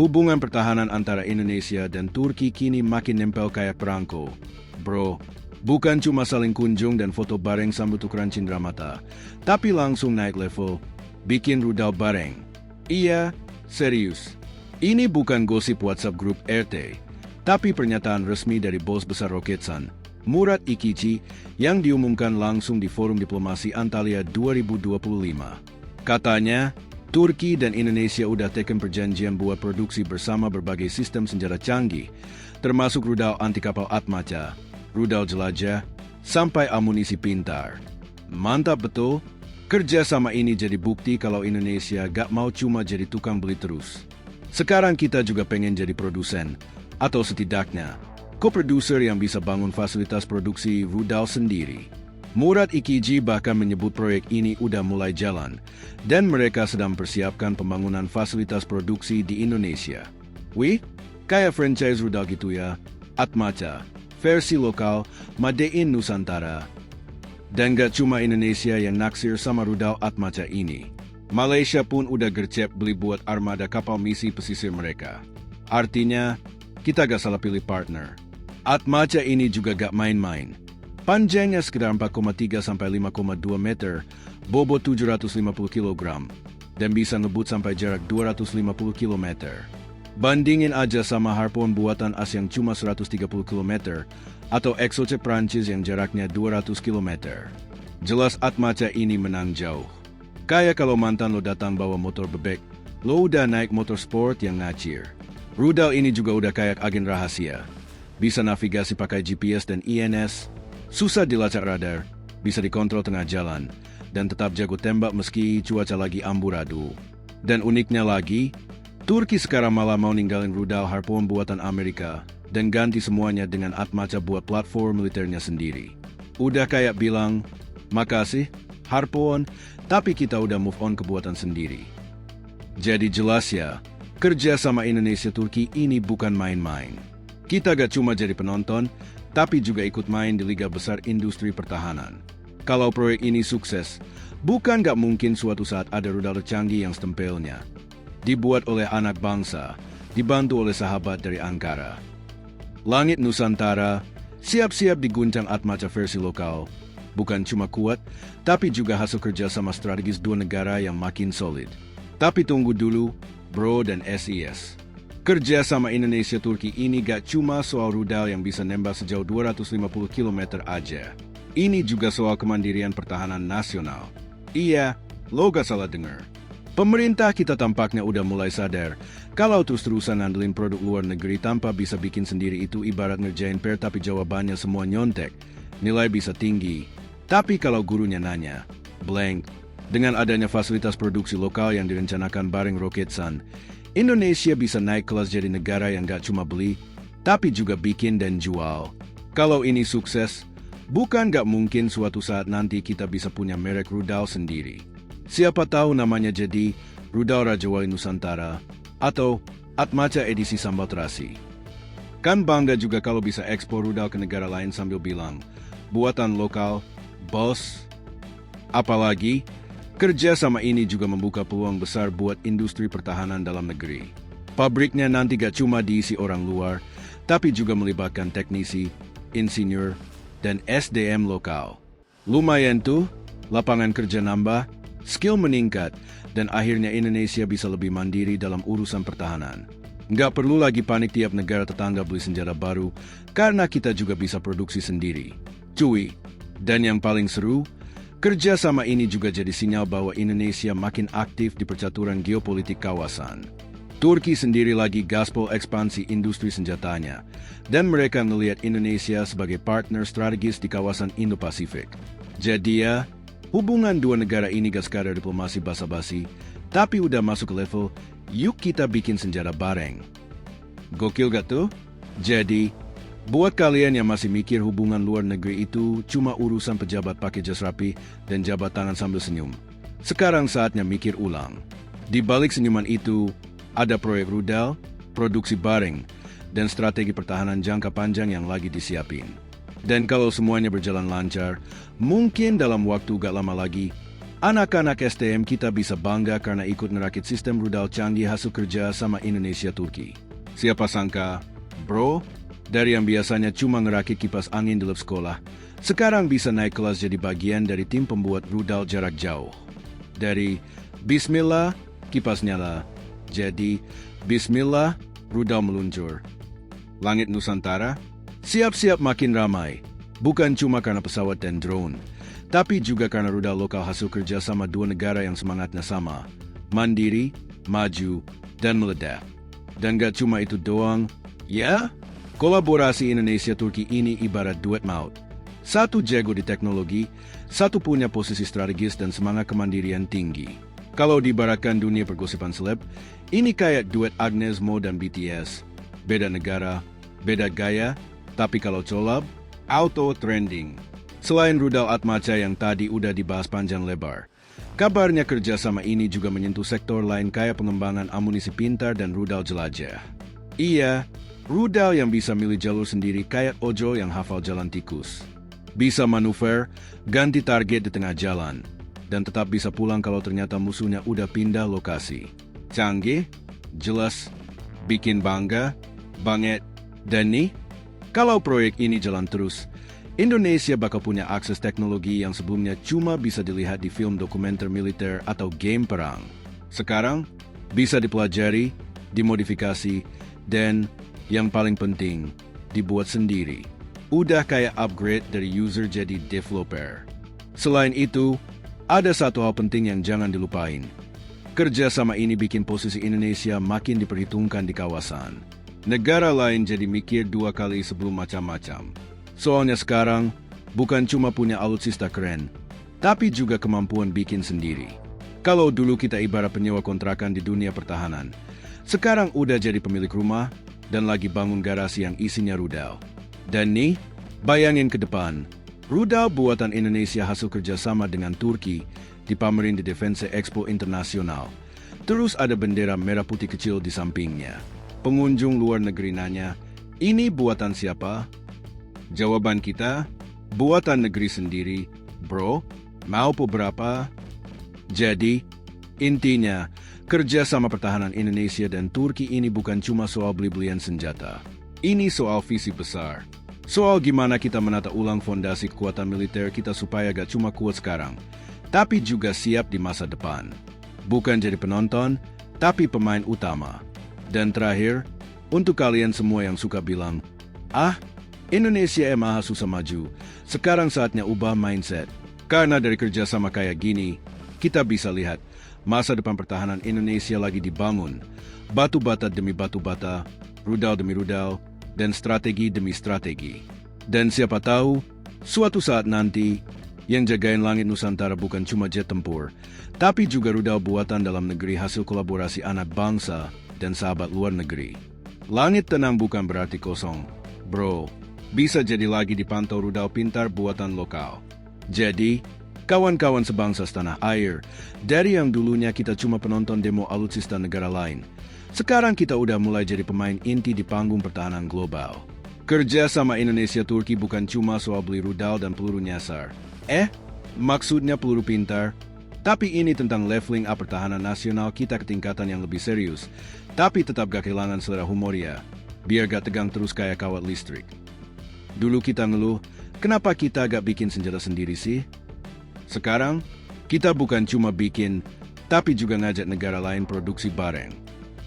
Hubungan pertahanan antara Indonesia dan Turki kini makin nempel kayak perangko. Bro, bukan cuma saling kunjung dan foto bareng sambil tukeran cindera mata, tapi langsung naik level, bikin rudal bareng. Iya, serius. Ini bukan gosip WhatsApp grup RT, tapi pernyataan resmi dari bos besar Roketsan, Murat Ikici, yang diumumkan langsung di Forum Diplomasi Antalya 2025. Katanya, Turki dan Indonesia udah teken perjanjian buat produksi bersama berbagai sistem senjata canggih, termasuk rudal anti kapal Atmaca, rudal jelajah, sampai amunisi pintar. Mantap betul, kerja sama ini jadi bukti kalau Indonesia gak mau cuma jadi tukang beli terus. Sekarang kita juga pengen jadi produsen, atau setidaknya, co-producer yang bisa bangun fasilitas produksi rudal sendiri. Murat Ikici bahkan menyebut proyek ini udah mulai jalan, dan mereka sedang persiapkan pembangunan fasilitas produksi di Indonesia. Wih, kayak franchise rudal gitu ya, Atmaca, versi lokal, Made in Nusantara. Dan gak cuma Indonesia yang naksir sama rudal Atmaca ini. Malaysia pun udah gercep beli buat armada kapal misi pesisir mereka. Artinya, kita gak salah pilih partner. Atmaca ini juga gak main-main. Panjangnya sekitar 4,3 sampai 5,2 meter, bobot 750 kg, dan bisa ngebut sampai jarak 250 km. Bandingin aja sama Harpoon buatan AS yang cuma 130 km, atau Exocet Prancis yang jaraknya 200 km. Jelas Atmaca ini menang jauh. Kayak kalau mantan lo datang bawa motor bebek, lo udah naik motor sport yang ngacir. Rudal ini juga udah kayak agen rahasia. Bisa navigasi pakai GPS dan INS, susah dilacak radar, bisa dikontrol tengah jalan, dan tetap jago tembak meski cuaca lagi amburadul. Dan uniknya lagi, Turki sekarang malah mau ninggalin rudal Harpoon buatan Amerika dan ganti semuanya dengan Atmaca buat platform militernya sendiri. Udah kayak bilang, makasih, Harpoon, tapi kita udah move on ke buatan sendiri. Jadi jelas ya, kerja sama Indonesia-Turki ini bukan main-main. Kita gak cuma jadi penonton, tapi juga ikut main di liga besar industri pertahanan. Kalau proyek ini sukses, bukan gak mungkin suatu saat ada rudal canggih yang setempelnya. Dibuat oleh anak bangsa, dibantu oleh sahabat dari Ankara. Langit Nusantara, siap-siap diguncang Atmaca versi lokal. Bukan cuma kuat, tapi juga hasil kerjasama strategis dua negara yang makin solid. Tapi tunggu dulu, bro dan SIS. Kerja sama Indonesia-Turki ini gak cuma soal rudal yang bisa nembak sejauh 250 km aja. Ini juga soal kemandirian pertahanan nasional. Iya, lo gak salah dengar. Pemerintah kita tampaknya udah mulai sadar kalau terus-terusan ngandelin produk luar negeri tanpa bisa bikin sendiri itu ibarat ngerjain PR tapi jawabannya semua nyontek. Nilai bisa tinggi, tapi kalau gurunya nanya, blank. Dengan adanya fasilitas produksi lokal yang direncanakan bareng Roketsan, Indonesia bisa naik kelas jadi negara yang gak cuma beli, tapi juga bikin dan jual. Kalau ini sukses, bukan gak mungkin suatu saat nanti kita bisa punya merek rudal sendiri. Siapa tahu namanya jadi Rudal Raja Wali Nusantara atau Atmaca edisi Sambal Terasi. Kan bangga juga kalau bisa ekspor rudal ke negara lain sambil bilang, buatan lokal, bos. Apalagi, kerja sama ini juga membuka peluang besar buat industri pertahanan dalam negeri. Pabriknya nanti gak cuma diisi orang luar, tapi juga melibatkan teknisi, insinyur, dan SDM lokal. Lumayan tuh, lapangan kerja nambah, skill meningkat, dan akhirnya Indonesia bisa lebih mandiri dalam urusan pertahanan. Nggak perlu lagi panik tiap negara tetangga beli senjata baru, karena kita juga bisa produksi sendiri. Cuy, dan yang paling seru, kerja sama ini juga jadi sinyal bahwa Indonesia makin aktif di percaturan geopolitik kawasan. Turki sendiri lagi gaspol ekspansi industri senjatanya, dan mereka melihat Indonesia sebagai partner strategis di kawasan Indo-Pasifik. Jadi ya, hubungan dua negara ini gak sekadar diplomasi basa-basi, tapi udah masuk ke level, yuk kita bikin senjata bareng. Gokil gak tuh? Jadi, buat kalian yang masih mikir hubungan luar negeri itu cuma urusan pejabat pakai jas rapi dan jabat tangan sambil senyum, sekarang saatnya mikir ulang. Di balik senyuman itu, ada proyek rudal, produksi bareng, dan strategi pertahanan jangka panjang yang lagi disiapin. Dan kalau semuanya berjalan lancar, mungkin dalam waktu gak lama lagi, Anak-anak STM kita bisa bangga karena ikut merakit sistem rudal canggih hasil kerja sama Indonesia-Turki. Siapa sangka, bro, dari yang biasanya cuma ngerakit kipas angin di lab sekolah, sekarang bisa naik kelas jadi bagian dari tim pembuat rudal jarak jauh. Dari Bismillah, kipas nyala, jadi Bismillah, rudal meluncur. Langit Nusantara, siap-siap makin ramai, bukan cuma karena pesawat dan drone, tapi juga karena rudal lokal hasil kerja sama dua negara yang semangatnya sama, mandiri, maju, dan meledak. Dan gak cuma itu doang, ya, kolaborasi Indonesia-Turki ini ibarat duet maut. Satu jago di teknologi, satu punya posisi strategis dan semangat kemandirian tinggi. Kalau diibaratkan dunia pergosipan seleb, ini kayak duet Agnes Mo dan BTS. Beda negara, beda gaya, tapi kalau collab, auto trending. Selain rudal Atmaca yang tadi udah dibahas panjang lebar, kabarnya kerjasama ini juga menyentuh sektor lain kayak pengembangan amunisi pintar dan rudal jelajah. Iya, rudal yang bisa milih jalur sendiri kayak ojol yang hafal jalan tikus. Bisa manuver, ganti target di tengah jalan, dan tetap bisa pulang kalau ternyata musuhnya udah pindah lokasi. Canggih, jelas, bikin bangga, banget, dan nih, kalau proyek ini jalan terus, Indonesia bakal punya akses teknologi yang sebelumnya cuma bisa dilihat di film dokumenter militer atau game perang. Sekarang, bisa dipelajari, dimodifikasi, dan yang paling penting, dibuat sendiri. Udah kayak upgrade dari user jadi developer. Selain itu, ada satu hal penting yang jangan dilupain. Kerjasama ini bikin posisi Indonesia makin diperhitungkan di kawasan. Negara lain jadi mikir dua kali sebelum macam-macam. Soalnya sekarang, bukan cuma punya alutsista keren, tapi juga kemampuan bikin sendiri. Kalau dulu kita ibarat penyewa kontrakan di dunia pertahanan, sekarang udah jadi pemilik rumah dan lagi bangun garasi yang isinya rudal. Dan nih, bayangin ke depan, rudal buatan Indonesia hasil kerjasama dengan Turki dipamerin di Defense Expo Internasional. Terus ada bendera merah putih kecil di sampingnya. Pengunjung luar negeri nanya, ini buatan siapa? Jawaban kita, buatan negeri sendiri, bro, mau berapa? Jadi, intinya, kerja sama pertahanan Indonesia dan Turki ini bukan cuma soal beli-belian senjata. Ini soal visi besar. Soal gimana kita menata ulang fondasi kekuatan militer kita supaya gak cuma kuat sekarang, tapi juga siap di masa depan. Bukan jadi penonton, tapi pemain utama. Dan terakhir, untuk kalian semua yang suka bilang, Indonesia emang susah maju. Sekarang saatnya ubah mindset. Karena dari kerjasama kayak gini, kita bisa lihat masa depan pertahanan Indonesia lagi dibangun. Batu bata demi batu bata, rudal demi rudal, dan strategi demi strategi. Dan siapa tahu, suatu saat nanti, yang jagain langit Nusantara bukan cuma jet tempur, tapi juga rudal buatan dalam negeri hasil kolaborasi anak bangsa dan sahabat luar negeri. Langit tenang bukan berarti kosong, bro. Bisa jadi lagi dipantau rudal pintar buatan lokal. Jadi, kawan-kawan sebangsa setanah air, dari yang dulunya kita cuma penonton demo alutsista negara lain, sekarang kita udah mulai jadi pemain inti di panggung pertahanan global. Kerja sama Indonesia-Turki bukan cuma soal beli rudal dan peluru nyasar. Maksudnya peluru pintar, tapi ini tentang leveling up pertahanan nasional kita ke tingkatan yang lebih serius, tapi tetap gak kehilangan selera humor ya, biar gak tegang terus kayak kawat listrik. Dulu kita ngeluh, kenapa kita gak bikin senjata sendiri sih? Sekarang, kita bukan cuma bikin, tapi juga ngajak negara lain produksi bareng.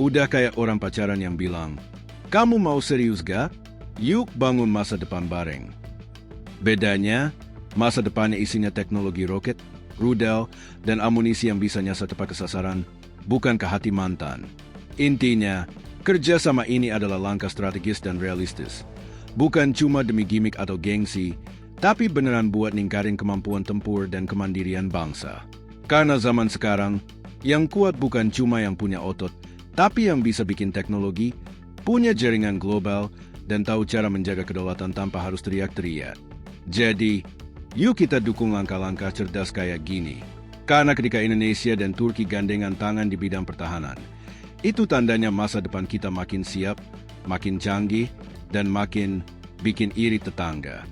Udah kayak orang pacaran yang bilang, kamu mau serius gak? Yuk bangun masa depan bareng. Bedanya, masa depannya isinya teknologi roket, rudal, dan amunisi yang bisa nyasar tepat ke sasaran, bukan ke hati mantan. Intinya, kerjasama ini adalah langkah strategis dan realistis. Bukan cuma demi gimmick atau gengsi, tapi beneran buat ningkarin kemampuan tempur dan kemandirian bangsa. Karena zaman sekarang, yang kuat bukan cuma yang punya otot, tapi yang bisa bikin teknologi, punya jaringan global, dan tahu cara menjaga kedaulatan tanpa harus teriak-teriak. Jadi, yuk kita dukung langkah-langkah cerdas kayak gini. Karena ketika Indonesia dan Turki gandengan tangan di bidang pertahanan, itu tandanya masa depan kita makin siap, makin canggih, dan makin bikin iri tetangga.